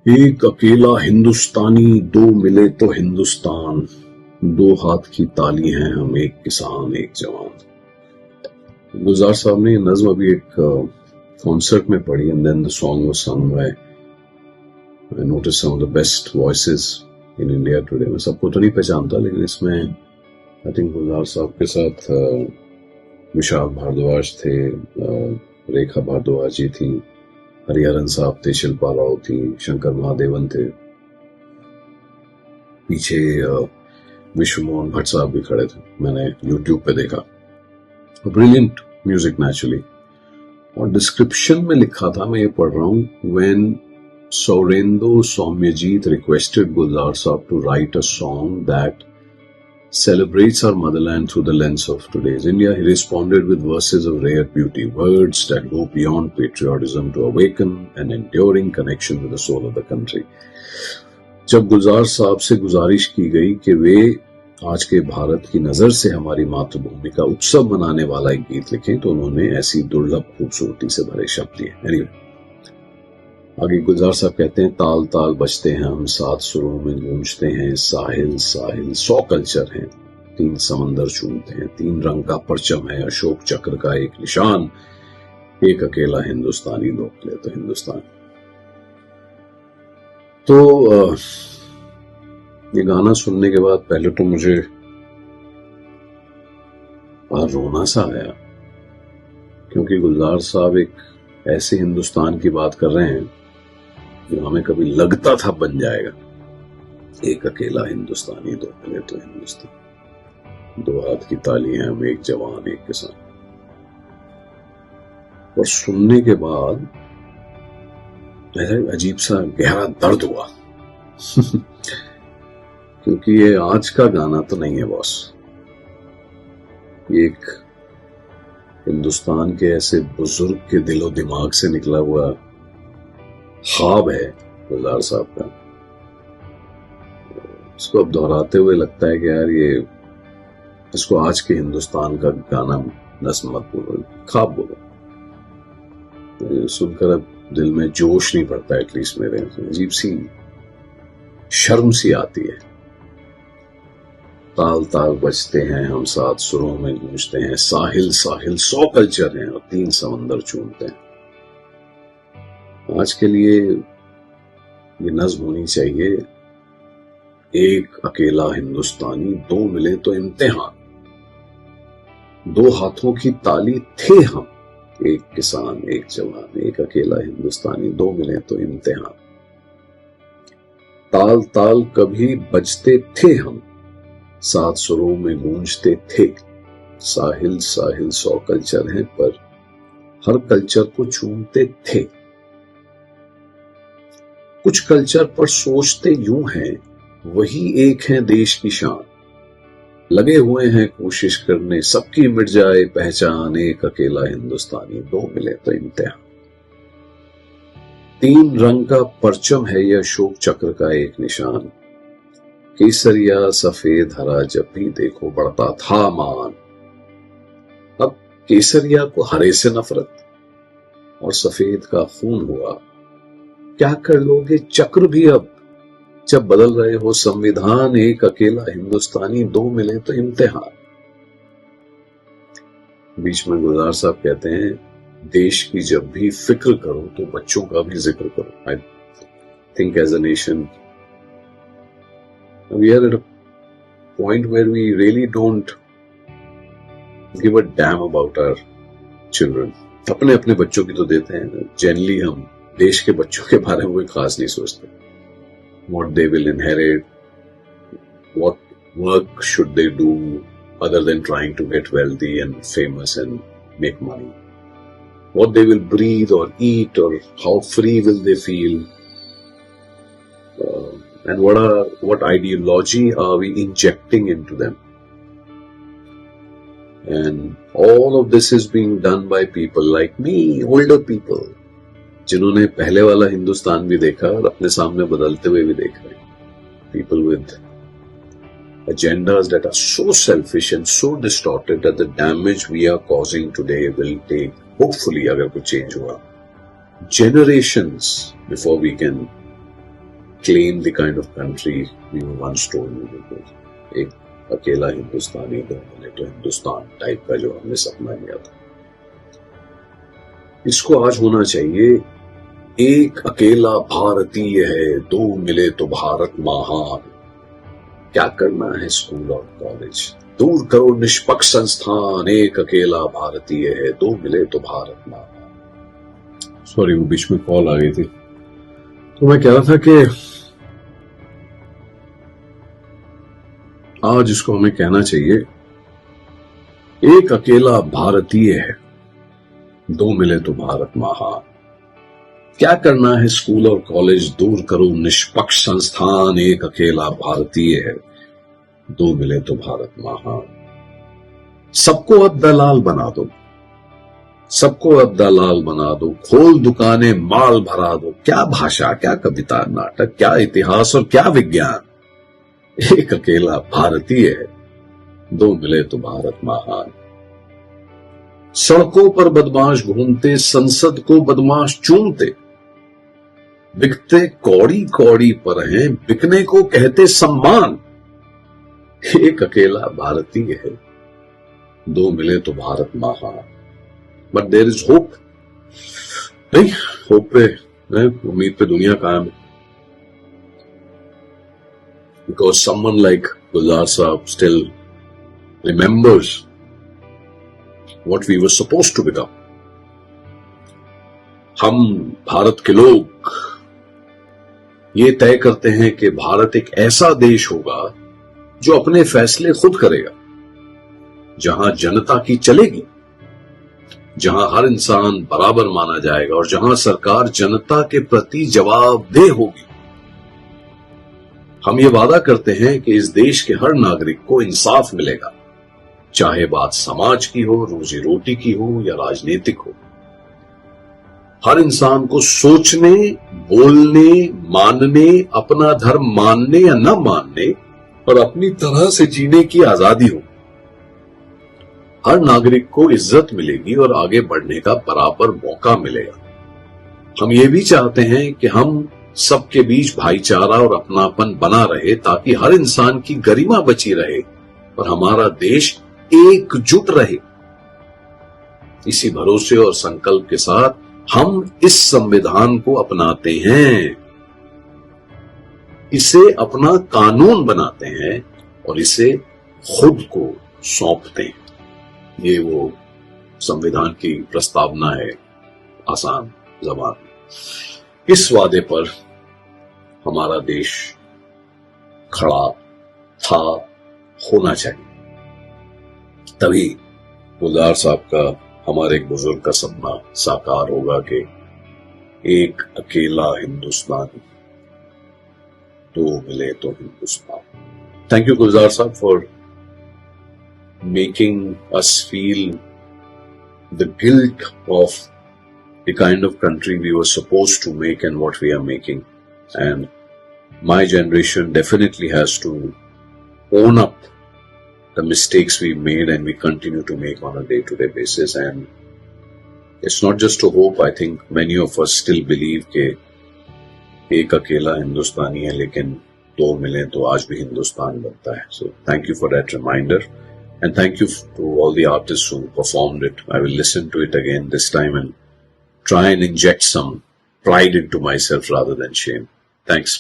एक अकेला हिंदुस्तानी, दो मिले तो हिंदुस्तान, दो हाथ की ताली हैं हम, एक किसान एक जवान। गुलजार साहब ने ये नज्म अभी एक कॉन्सर्ट में पढ़ी, and then the song was सung by I noticed some of the best voices in India today। मैं सबको तो नहीं पहचानता, लेकिन इसमें आई थिंक गुलजार साहब के साथ विशाल भारद्वाज थे, रेखा भारद्वाज जी थी, हरिहरन साहब थे, शिल्पा राव थी, शंकर महादेवन थे, पीछे विश्व मोहन भट्ट साहब भी खड़े थे। मैंने यूट्यूब पे देखा। Brilliant music naturally. और डिस्क्रिप्शन में लिखा था, मैं ये पढ़ रहा हूँ, when Sourendro Soumyajit requested Gulzar Saab to write a song that celebrates our motherland through the lens of today's India, he responded with verses of rare beauty, words that go beyond patriotism to awaken an enduring connection with the soul of the country। जब गुलजार साहब से गुजारिश की गई कि वे आज के भारत की नजर से हमारी मातृभूमि का उत्सव मनाने वाला एक गीत लिखें, तो उन्होंने ऐसी दुर्लभ खूबसूरती से भरे शब्द दिए। Anyway, आगे गुलजार साहब कहते हैं, ताल ताल बजते हैं हम, सात सुरों में गूंजते हैं, साहिल साहिल 100 कल्चर हैं, 3 समंदर चूमते हैं, 3 रंग का परचम है, अशोक चक्र का एक निशान, एक अकेला हिंदुस्तानी, दो मिले तो हिंदुस्तान। तो ये गाना सुनने के बाद पहले तो मुझे बड़ा रोना सा आया, क्योंकि गुलजार साहब एक ऐसे हिंदुस्तान की बात कर रहे हैं जो हमें कभी लगता था बन जाएगा। एक अकेला हिंदुस्तानी, दो मिले तो हिंदुस्तान, दो हाथ की ताली हैं हम, एक जवान एक किसान। और सुनने के बाद ऐसा अजीब सा गहरा दर्द हुआ क्योंकि ये आज का गाना तो नहीं है बॉस, ये एक हिंदुस्तान के ऐसे बुजुर्ग के दिलो दिमाग से निकला हुआ ख्वाब है गुलजार साहब का। इसको अब दोहराते हुए लगता है कि यार ये इसको आज के हिंदुस्तान का गाना नस्म मत बोलो, ख्वाब बोलो। तो सुनकर अब दिल में जोश नहीं पड़ता, एटलीस्ट मेरे, अजीब सी शर्म सी आती है। ताल ताल बजते हैं हम, 7 सुरों में गूंजते हैं, साहिल साहिल 100 कल्चर हैं और 3 समंदर चूमते हैं। आज के लिए ये नज्म होनी चाहिए, एक अकेला हिंदुस्तानी, दो मिले तो इम्तिहान, दो हाथों की ताली थे हम, एक किसान एक जवान, एक अकेला हिंदुस्तानी, दो मिले तो इम्तिहान। ताल ताल कभी बजते थे हम, 7 सुरों में गूंजते थे, साहिल साहिल 100 कल्चर हैं, पर हर कल्चर को चूमते थे। कुछ कल्चर पर सोचते यूं हैं, वही एक है देश की शान, लगे हुए हैं कोशिश करने सबकी मिट जाए पहचान, एक अकेला हिंदुस्तानी, दो मिले तो इम्तिहान। 3 रंग का परचम है यह अशोक चक्र का एक निशान, केसरिया सफेद हरा जब भी देखो बढ़ता था मान। अब केसरिया को हरे से नफरत और सफेद का खून हुआ, क्या कर लोगे चक्र भी अब जब बदल रहे हो संविधान, एक अकेला हिंदुस्तानी, दो मिले तो इम्तिहान। बीच में गुलजार साहब कहते हैं, देश की जब भी फिक्र करो तो बच्चों का भी जिक्र करो। I think as a nation we are at a point where we really don't give a damn about our children। अपने अपने बच्चों की तो देते हैं, जनरली हम देश के बच्चों के बारे में कोई खास नहीं सोचते। What they will inherit, what work should they do other than trying to get wealthy and famous and make money, what they will breathe or eat, or how free will they feel, and what ideology are we injecting into them। And all of this is being done by people like me, older people, जिन्होंने पहले वाला हिंदुस्तान भी देखा और अपने सामने बदलते हुए भी देख रहे हैं। People with agendas that are so selfish and so distorted that the damage we are causing today will take, hopefully अगर कुछ change हुआ, generations before we can claim the kind of country we were once told we would be. एक अकेला हिंदुस्तानी दो मिले तो Hindustan type का जो हमने सपना लिया था, इसको आज होना चाहिए। एक अकेला भारतीय है, दो मिले तो भारत महान। क्या करना है स्कूल और कॉलेज, दूर करो निष्पक्ष संस्थान। एक अकेला भारतीय है, दो मिले तो भारत महान। सॉरी, वो बीच में कॉल आ गई थी। तो मैं कह रहा था कि आज इसको हमें कहना चाहिए, एक अकेला भारतीय है, दो मिले तो भारत महान। क्या करना है स्कूल और कॉलेज, दूर करो निष्पक्ष संस्थान। एक अकेला भारतीय है, दो मिले तो भारत महान। सबको अब दलाल बना दो, सबको अब दलाल बना दो। खोल दुकानें, माल भरा दो। क्या भाषा, क्या कविता, नाटक, क्या इतिहास और क्या विज्ञान। एक अकेला भारतीय है, दो मिले तो भारत महान। सड़कों पर बदमाश घूमते, संसद को बदमाश चूमते। बिकते कौड़ी कौड़ी पर हैं, बिकने को कहते सम्मान। एक अकेला भारतीय है, दो मिले तो भारत महान। But there is hope. नहीं, होप पे, उम्मीद पे दुनिया कायम है। Because someone like Gulzar Saab still remembers what we were supposed to become. हम भारत के लोग ये तय करते हैं कि भारत एक ऐसा देश होगा जो अपने फैसले खुद करेगा, जहां जनता की चलेगी, जहां हर इंसान बराबर माना जाएगा और जहां सरकार जनता के प्रति जवाबदेह होगी। हम ये वादा करते हैं कि इस देश के हर नागरिक को इंसाफ मिलेगा, चाहे बात समाज की हो, रोजी रोटी की हो या राजनीतिक हो। हर इंसान को सोचने, बोलने, मानने, अपना धर्म मानने या न मानने और अपनी तरह से जीने की आजादी हो। हर नागरिक को इज्जत मिलेगी और आगे बढ़ने का बराबर मौका मिलेगा। हम ये भी चाहते हैं कि हम सबके बीच भाईचारा और अपनापन बना रहे, ताकि हर इंसान की गरिमा बची रहे और हमारा देश एकजुट रहे। इसी भरोसे और संकल्प के साथ हम इस संविधान को अपनाते हैं, इसे अपना कानून बनाते हैं और इसे खुद को सौंपते हैं। ये वो संविधान की प्रस्तावना है आसान ज़बान में। इस वादे पर हमारा देश खड़ा था, होना चाहिए। तभी गुलजार साहब का, हमारे एक बुजुर्ग का सपना साकार होगा कि एक अकेला हिंदुस्तानी, दो मिले तो हिंदुस्तान। थैंक यू गुलजार साहब for making us feel the guilt of the kind of country we were supposed to make and what we are making. And my generation definitely has to own up the mistakes we made and we continue to make on a day-to-day basis. And it's not just a hope. I think many of us still believe कि एक अकेला हिंदुस्तानी है, लेकिन दो मिले तो आज भी हिंदुस्तान बनता है. So thank you for that reminder. And thank you to all the artists who performed it. I will listen to it again this time and try and inject some pride into myself rather than shame. Thanks.